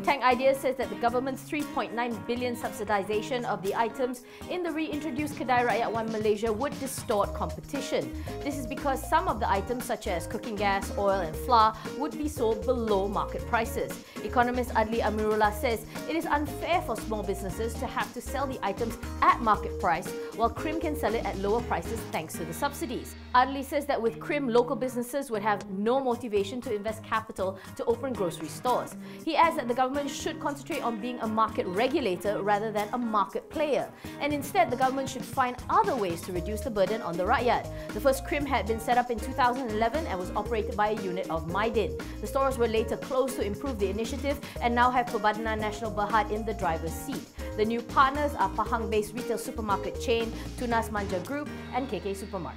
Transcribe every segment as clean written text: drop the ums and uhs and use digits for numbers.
tank idea says that the government's 3.9 billion subsidization of the items in the reintroduced Kedai Rakyat 1Malaysia would distort competition. This is because some of the items such as cooking gas, oil and flour would be sold below market prices. Economist Adli Amirullah says it is unfair for small businesses to have to sell the items at market price while Krim can sell it at lower prices thanks to the subsidies. Adli says that with Krim, local businesses would have no motivation to invest capital to open grocery stores. He adds that the government should concentrate on being a market regulator rather than a market player. And instead, the government should find other ways to reduce the burden on the Rakyat. The first Krim had been set up in 2011 and was operated by a unit of Maidin. The stores were later closed to improve the initiative and now have Perbadanan Nasional Berhad in the driver's seat. The new partners are Pahang-based retail supermarket chain Tunas Manja Group and KK Supermart.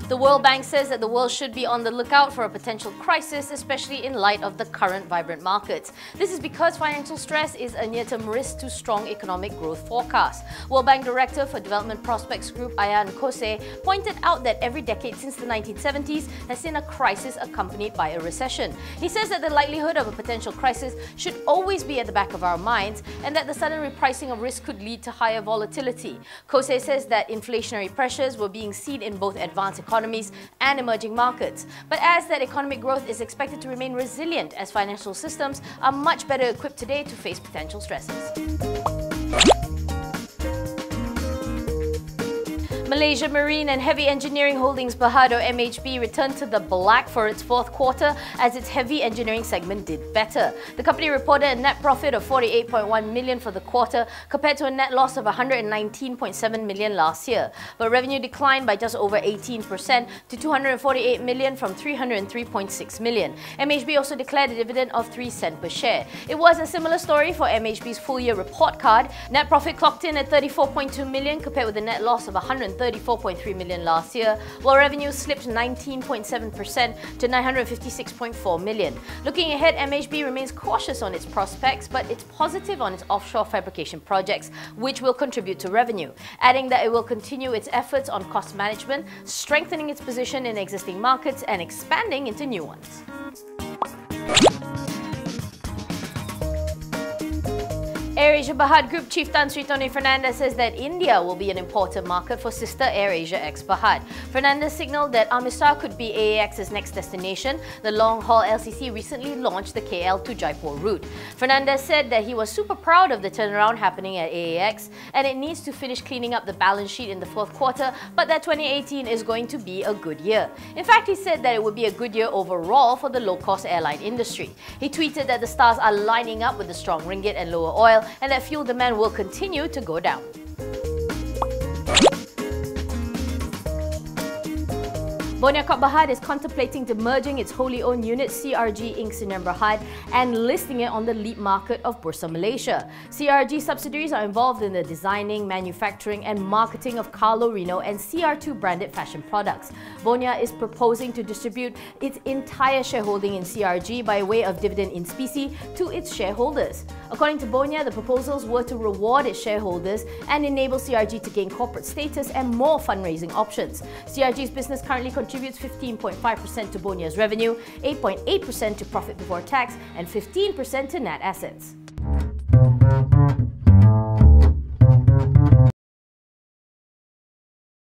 The World Bank says that the world should be on the lookout for a potential crisis, especially in light of the current vibrant markets. This is because financial stress is a near-term risk to strong economic growth forecasts. World Bank Director for Development Prospects Group Ayan Kose pointed out that every decade since the 1970s has seen a crisis accompanied by a recession. He says that the likelihood of a potential crisis should always be at the back of our minds and that the sudden repricing of risk could lead to higher volatility. Kose says that inflationary pressures were being seen in both advanced economies and emerging markets, but adds that economic growth is expected to remain resilient as financial systems are much better equipped today to face potential stresses. Malaysia Marine and Heavy Engineering Holdings Berhad or MHB returned to the black for its fourth quarter as its heavy engineering segment did better. The company reported a net profit of 48.1 million for the quarter compared to a net loss of 119.7 million last year. But revenue declined by just over 18% to 248 million from 303.6 million. MHB also declared a dividend of 3 cents per share. It was a similar story for MHB's full-year report card. Net profit clocked in at 34.2 million compared with a net loss of 134.3 million last year, while revenue slipped 19.7% to 956.4 million. Looking ahead, MHB remains cautious on its prospects, but it's positive on its offshore fabrication projects, which will contribute to revenue, adding that it will continue its efforts on cost management, strengthening its position in existing markets and expanding into new ones. AirAsia Berhad Group Chief Tan Sri Tony Fernandes says that India will be an important market for sister AirAsia ex Berhad. Fernandes signalled that Amistar could be AAX's next destination. The long-haul LCC recently launched the KL to Jaipur route. Fernandes said that he was super proud of the turnaround happening at AAX and it needs to finish cleaning up the balance sheet in the fourth quarter, but that 2018 is going to be a good year. In fact, he said that it would be a good year overall for the low-cost airline industry. He tweeted that the stars are lining up with the strong ringgit and lower oil, and that fuel demand will continue to go down. Borneo Corp Berhad is contemplating demerging its wholly owned unit CRG Inc. Sdn Berhad and listing it on the lead market of Bursa Malaysia. CRG subsidiaries are involved in the designing, manufacturing and marketing of Carlo Reno and CR2 branded fashion products. Borneo is proposing to distribute its entire shareholding in CRG by way of dividend in specie to its shareholders. According to Borneo, the proposals were to reward its shareholders and enable CRG to gain corporate status and more fundraising options. CRG's business currently contributes 15.5% to Borneo's revenue, 8.8% to profit before tax, and 15% to net assets.